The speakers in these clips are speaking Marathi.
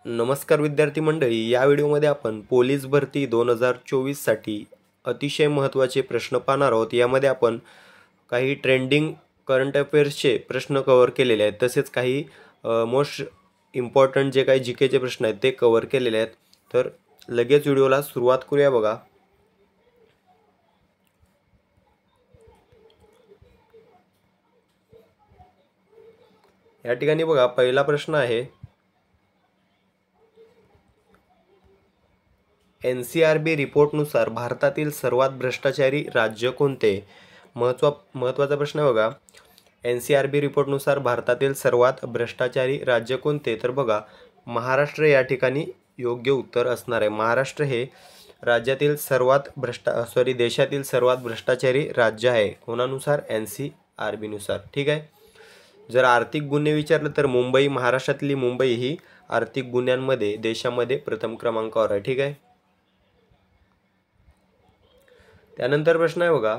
नमस्कार विद्यार्थी मंडळी, या व्हिडिओमध्ये आपण पोलीस भरती 2024 साठी अतिशय महत्त्वाचे प्रश्न पाहणार आहोत। यामध्ये आपण काही ट्रेंडिंग करंट अफेअर्सचे प्रश्न कव्हर केलेले आहेत, तसेच काही मोस्ट इम्पॉर्टंट जे काही जीकेचे प्रश्न आहेत ते कव्हर केलेले आहेत। तर लगेच व्हिडिओला सुरुवात करूया बघा। या ठिकाणी बघा, पहिला प्रश्न आहे, NCRB रिपोर्टनुसार भारतातील सर्वात भ्रष्टाचारी राज्य कोणते? महत्त्वाचा प्रश्न आहे बघा। NCRB रिपोर्टनुसार भारतातील सर्वात भ्रष्टाचारी राज्य कोणते? तर बघा, महाराष्ट्र या ठिकाणी योग्य उत्तर असणार आहे। महाराष्ट्र हे राज्यातील देशातील सर्वात भ्रष्टाचारी राज्य आहे। कोणानुसार? NCRB नुसार। ठीक आहे। जर आर्थिक गुन्हे विचारले तर मुंबई, महाराष्ट्रातली मुंबई ही आर्थिक गुन्ह्यांमध्ये देशामध्ये प्रथम क्रमांकावर आहे। ठीक आहे। त्यानंतर प्रश्न आहे बघा,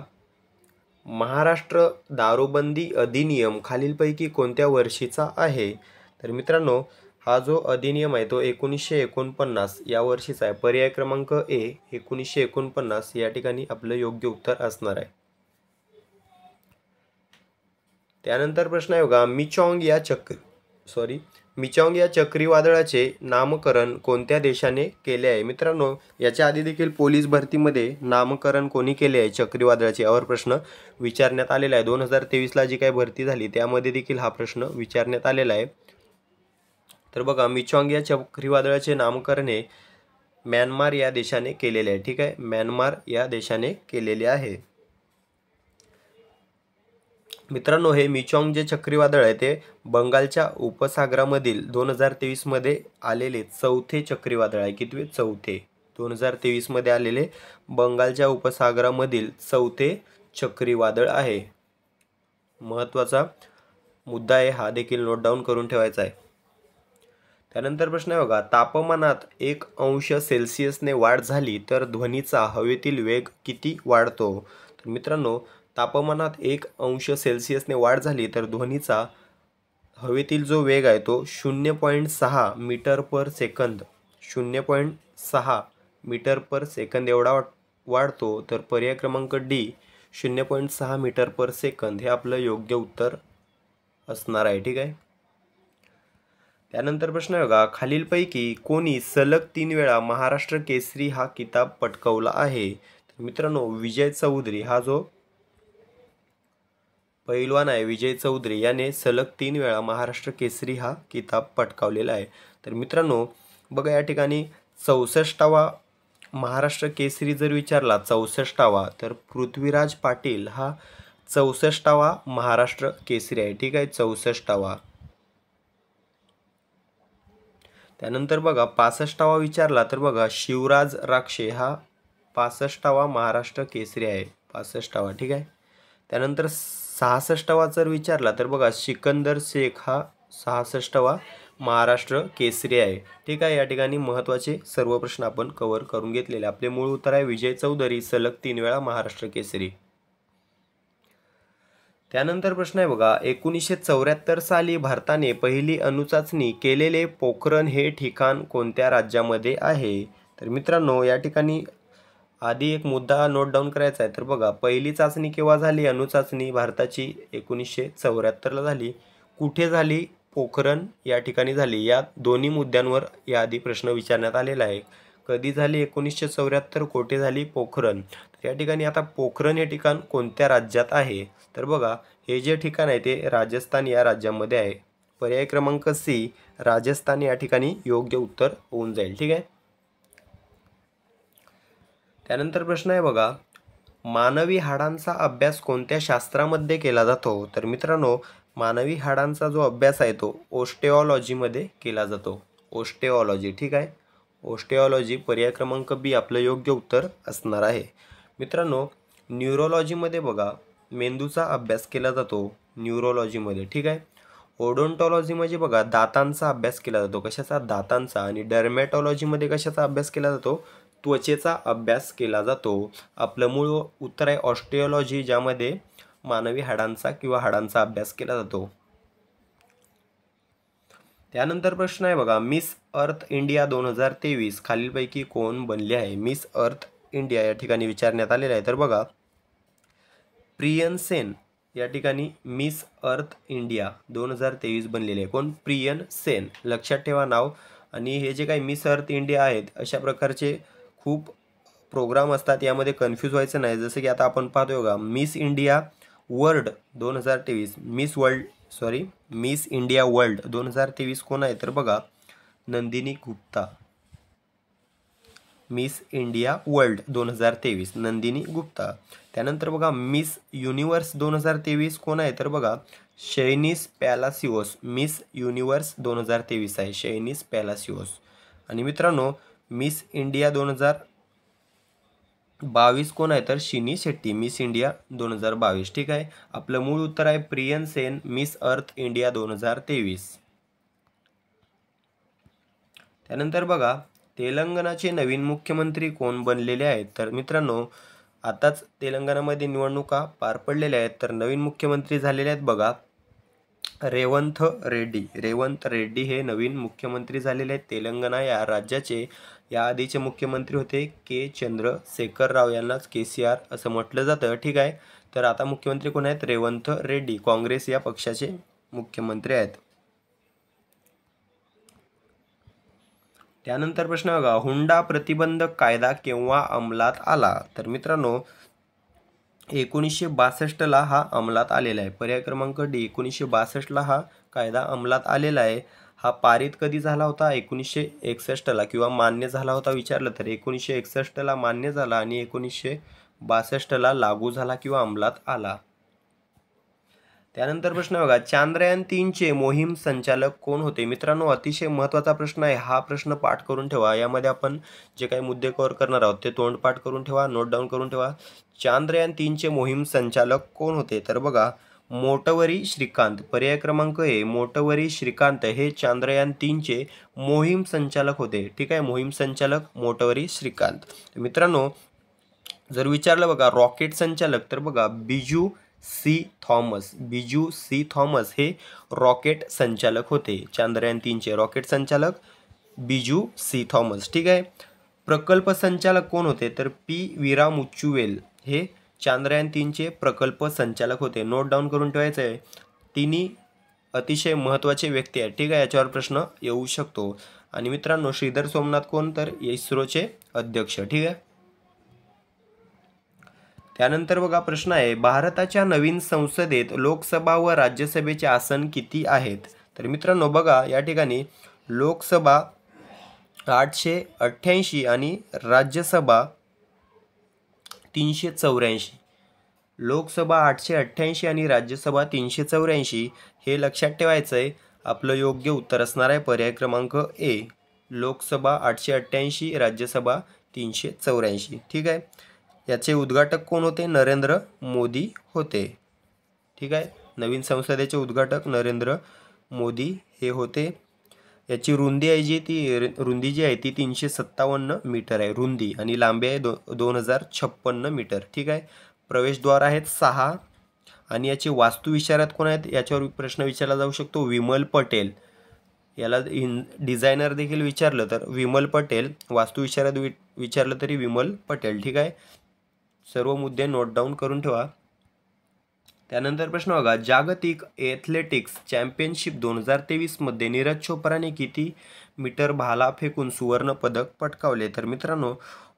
महाराष्ट्र दारूबंदी अधिनियम खालीलपैकी कोणत्या वर्षीचा आहे? तर मित्रांनो, हा जो अधिनियम आहे तो 1949 या वर्षीचा आहे। पर्याय क्रमांक ए 1949 या ठिकाणी आपलं योग्य उत्तर असणार आहे। त्यानंतर प्रश्न आहे बघा, मिचॉंग या चक्रीवादळाचे नामकरण कोणत्या देशाने केले आहे? मित्रांनो, याच्या आधी देखील पोलीस भरतीमध्ये नामकरण कोणी केले आहे चक्रीवादळाचे यावर प्रश्न विचारण्यात आलेला आहे। 2023 ला जी काही भरती झाली त्यामध्ये देखील हा प्रश्न विचारण्यात आलेला आहे। तर बघा, मिचॉंग या चक्रीवादळाचे नामकरण हे म्यानमार या देशाने केलेले आहे। ठीक आहे, म्यानमार या देशाने केलेले आहे। मित्रांनो, हे मिचॉंग जे चक्रीवादळ आहे ते बंगालच्या उपसागरामधील 2023 मध्ये आलेले चौथे चक्रीवादळ आहे। कितवे? चौथे। 2023 मध्ये आलेले बंगालच्या उपसागरामधील चौथे चक्रीवादळ आहे। महत्त्वाचा मुद्दा आहे, हा देखील नोट डाऊन करून ठेवायचा आहे। त्यानंतर प्रश्न आहे बघा, तापमानात 1 अंश सेल्सिअसने वाढ झाली तर ध्वनीचा हवेतील वेग किती वाढतो? तर मित्रांनो, तापमानात 1 अंश सेल्सिअसने वाढ झाली तर ध्वनीचा हवेतील जो वेग आहे तो 0.6 meter per second 0.6 meter per second एवढा वाढतो। तर पर्याय क्रमांक डी 0.6 मीटर पर सेकंद हे आपलं योग्य उत्तर असणार आहे। ठीक आहे। त्यानंतर प्रश्न आहे बघा, खालीलपैकी कोणी सलग 3 वेळा महाराष्ट्र केसरी हा किताब पटकावला आहे? तर मित्रांनो, विजय चौधरी हा जो पैलवान आहे, विजय चौधरी याने सलग 3 वेळा महाराष्ट्र केसरी हा किताब पटकावलेला आहे। तर मित्रांनो बघा, या ठिकाणी 64वा महाराष्ट्र केसरी जर विचारला 64वा, तर पृथ्वीराज पाटील हा 64वा महाराष्ट्र केसरी आहे। ठीक आहे, 64वा। त्यानंतर बघा, 65वा विचारला तर बघा, शिवराज राक्षे हा 65वा महाराष्ट्र केसरी आहे। 65वा। ठीक आहे। त्यानंतर 66वा जर विचारला तर बघा, सिकंदर शेख हा 66वा महाराष्ट्र केसरी आहे। ठीक आहे। या ठिकाणी महत्त्वाचे सर्व प्रश्न आपण कव्हर करून घेतलेले। आपले मूळ उत्तर आहे विजय चौधरी, सलग 3 वेळा महाराष्ट्र केसरी। त्यानंतर प्रश्न आहे बघा, 1974 साली भारताने पहिली अणुचाचणी केलेले पोखरण हे ठिकाण कोणत्या राज्यामध्ये आहे? तर मित्रांनो, या ठिकाणी आधी एक मुद्दा नोट डाऊन करायचा आहे। तर बघा, पहिली चाचणी केव्हा झाली अणुचाचणी भारताची? 1974 ला झाली। कुठे झाली? पोखरण या ठिकाणी झाली। या दोन्ही मुद्द्यांवर याआधी प्रश्न विचारण्यात आलेला आहे। कधी झाली? 1974। कुठे झाली? पोखरण। या ठिकाणी आता पोखरण हे ठिकाण कोणत्या राज्यात आहे? तर बघा, हे जे ठिकाण आहे ते राजस्थान या राज्यामध्ये आहे। पर्याय क्रमांक सी राजस्थान या ठिकाणी योग्य उत्तर होऊन जाईल। ठीक आहे। त्यानंतर प्रश्न आहे बघा, मानवी हाडांचा अभ्यास कोणत्या शास्त्रामध्ये केला जातो? तर मित्रांनो, मानवी हाडांचा जो अभ्यास आहे तो ओस्टिओलॉजीमध्ये केला जातो। ओस्टिओलॉजी। ठीक आहे, ओस्टिओलॉजी। पर्याय क्रमांक बी आपलं योग्य उत्तर असणार आहे। मित्रांनो, न्यूरोलॉजीमध्ये बघा, मेंदूचा अभ्यास केला जातो न्यूरोलॉजीमध्ये। ठीक आहे। ओडोंटॉलॉजी म्हणजे बघा, दातांचा अभ्यास केला जातो। कशाचा? दातांचा। आणि डर्मॅटॉलॉजीमध्ये कशाचा अभ्यास केला जातो? त्वचेचा अभ्यास केला जातो। आपलं मूळ उत्तर आहे ऑस्टिओलॉजी, ज्यामध्ये मानवी हाडांचा किंवा हाडांचा अभ्यास केला जातो। त्यानंतर प्रश्न आहे बघा, मिस अर्थ इंडिया 2023 खालीलपैकी कोण बनले आहे? मिस अर्थ इंडिया या ठिकाणी विचारण्यात आलेलं आहे. तर बघा, प्रियन सेन या ठिकाणी मिस अर्थ इंडिया 2023 बनलेले आहे. कोण? प्रियन सेन. लक्षात ठेवा नाव. आणि हे जे काही मिस अर्थ इंडिया आहेत, अशा प्रकारचे खूप प्रोग्राम असतात, यामध्ये कन्फ्यूज व्हायचं नाही. जसं की आता आपण पाहतोय बघा, miss India world 2023, miss India world 2023 कोण आहे? तर बघा, Nandini Gupta. Miss India world 2023 Nandini Gupta. त्यानंतर बघा, मिस युनिवर्स 2023 कोण आहे? तर बघा, शैनिस पॅलासिओस. मिस युनिवर्स 2023 आहे शैनिस पॅलासिओस. आणि मित्रांनो, मिस इंडिया 2022 कोण आहे? तर शिनी शेट्टी. Miss India 2022. ठीक आहे, आपलं मूळ उत्तर आहे prion Sen, Miss Earth India 2023. त्यानंतर बघा, तेलंगणाचे नवीन मुख्यमंत्री कोण बनलेले आहेत? तर मित्रांनो, आताच तेलंगणामध्ये निवडणुका पार पडलेल्या आहेत. तर नवीन मुख्यमंत्री झालेले आहेत बघा, रेवंत रेड्डी. रेवंत रेड्डी हे नवीन मुख्यमंत्री झालेले आहेत तेलंगणा या राज्याचे. या आधीचे मुख्यमंत्री होते के चंद्रशेखर राव, यांनाच KCR असं म्हटलं जातं. ठीक आहे, तर आता मुख्यमंत्री कोण आहेत? रेवंत रेड्डी, काँग्रेस या पक्षाचे मुख्यमंत्री आहेत. त्यानंतर प्रश्न बघा, हुंडा प्रतिबंधक कायदा केव्हा अंमलात आला? तर मित्रांनो, 1962ला हा अंमलात आलेला आहे. पर्याय क्रमांक डी, 1962ला हा कायदा अंमलात आलेला आहे. हा पारित कधी झाला होता? 1961ला. किंवा मान्य झाला होता विचारलं तर 1961ला मान्य झाला आणि 1962ला लागू झाला किंवा अंमलात आला. त्यानंतर प्रश्न बघा, चांद्रयान 3चे मोहीम संचालक कोण होते? मित्रांनो, अतिशय महत्त्वाचा प्रश्न आहे. हा प्रश्न पाठ करून ठेवा. यामध्ये आपण जे काही मुद्दे कव्हर करणार आहोत ते तोंडपाठ करून ठेवा, नोट डाऊन करून ठेवा. चांद्रयान 3चे मोहीम संचालक कोण होते? तर बघा, मोटवरी श्रीकांत. पर्याय क्रमांक ए, मोटवरी श्रीकांत हे चांद्रयान 3चे मोहीम संचालक होते. ठीक आहे, मोहीम संचालक मोटवरी श्रीकांत. मित्रांनो, जर विचारलं बघा रॉकेट संचालक, तर बघा Biju C Thomas. Biju C Thomas हे रॉकेट संचालक होते. चांद्रयान 3चे रॉकेट संचालक बिजू सी थॉमस. ठीक आहे, प्रकल्प संचालक कोण होते? तर पी वीरामुच्चुवेल हे चांद्रयान 3चे प्रकल्प संचालक होते. नोट डाऊन करून ठेवायचं आहे. तिन्ही अतिशय महत्त्वाचे व्यक्ती आहेत. ठीक आहे, याच्यावर प्रश्न येऊ शकतो. आणि मित्रांनो, श्रीधर सोमनाथ कोण? तर इस्रोचे अध्यक्ष. ठीक आहे. त्यानंतर बघा प्रश्न आहे, भारताच्या नवीन संसदेत लोकसभा व राज्यसभेचे आसन किती आहेत? तर मित्रांनो बघा, या ठिकाणी लोकसभा 888 आणि राज्यसभा 384. लोकसभा 888 आणि राज्यसभा 384 हे लक्षात ठेवायचं आहे. आपलं योग्य उत्तर असणार आहे पर्याय क्रमांक ए, लोकसभा 888, राज्यसभा 384. ठीक आहे, याचे उद्घाटक कोण होते? नरेंद्र मोदी होते. ठीक आहे, नवीन संसदेचे उद्घाटक नरेंद्र मोदी हे होते. याची रुंदी आहे रुंदी जी आहे ती 357 मीटर आहे रुंदी, आणि लांबी आहे 2056 मीटर. ठीक आहे, प्रवेशद्वार आहेत 6. आणि याचे वास्तुविशारद कोण आहेत? याच्यावर प्रश्न विचारला जाऊ शकतो. विमल पटेल. याला डिझायनर देखील विचारलं तर विमल पटेल, वास्तुविशारद विचारलं तरी विमल पटेल. ठीक आहे, सर्व मुद्दे नोट डाऊन करून ठेवा. त्यानंतर प्रश्न बघा, जागतिक एथलेटिक्स चॅम्पियनशिप 2023 मध्ये नीरज चोप्राने किती मीटर भाला फेकून सुवर्ण पदक पटकावले? तर मित्रांनो,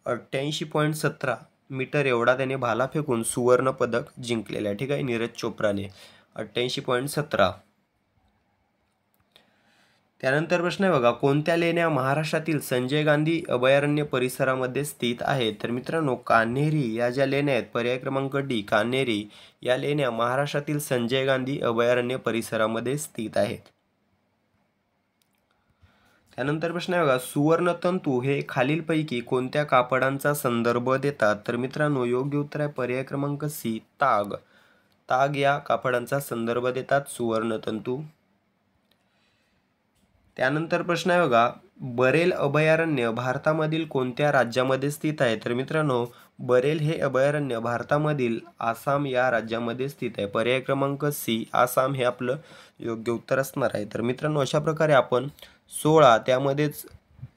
88.17 मीटर एवढा त्याने भाला फेकून सुवर्ण पदक जिंकलेला आहे. ठीक आहे, नीरज चोप्राने 88.17. त्यानंतर प्रश्न आहे बघा, कोणत्या लेण्या महाराष्ट्रातील संजय गांधी अभयारण्य परिसरामध्ये स्थित आहेत? तर मित्रांनो, कान्हेरी या ज्या लेण्या आहेत, पर्याय क्रमांक डी, कान्हेरी या लेण्या महाराष्ट्रातील संजय गांधी अभयारण्य परिसरामध्ये स्थित आहेत. त्यानंतर प्रश्न आहे बघा, सुवर्णतंतू हे खालीलपैकी कोणत्या कापडांचा संदर्भ देतात? तर मित्रांनो, योग्य उत्तर आहे पर्याय क्रमांक सी, ताग. ताग या कापडांचा संदर्भ देतात सुवर्णतंतू. त्यानंतर प्रश्न आहे बघा, बरेल अभयारण्य भारतामधील कोणत्या राज्यामध्ये स्थित आहे? तर मित्रांनो, बरेल हे अभयारण्य भारतामधील आसाम या राज्यामध्ये स्थित आहे. पर्याय क्रमांक सी, आसाम हे आपलं योग्य उत्तर असणार आहे. तर मित्रांनो, अशा प्रकारे आपण 16 त्यामध्येच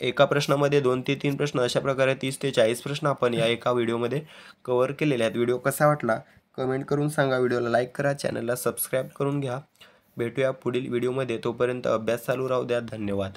एका प्रश्नामध्ये 2 ते 3 प्रश्न, अशा प्रकारे 30 ते 40 प्रश्न आपण या एका व्हिडिओमध्ये कव्हर केलेले आहेत. व्हिडिओ कसा वाटला कमेंट करून सांगा. व्हिडिओला लाईक करा, चॅनलला सबस्क्राईब करून घ्या. भेटूया पुढील व्हिडिओमध्ये. तोपर्यंत अभ्यास चालू राहू द्या. धन्यवाद.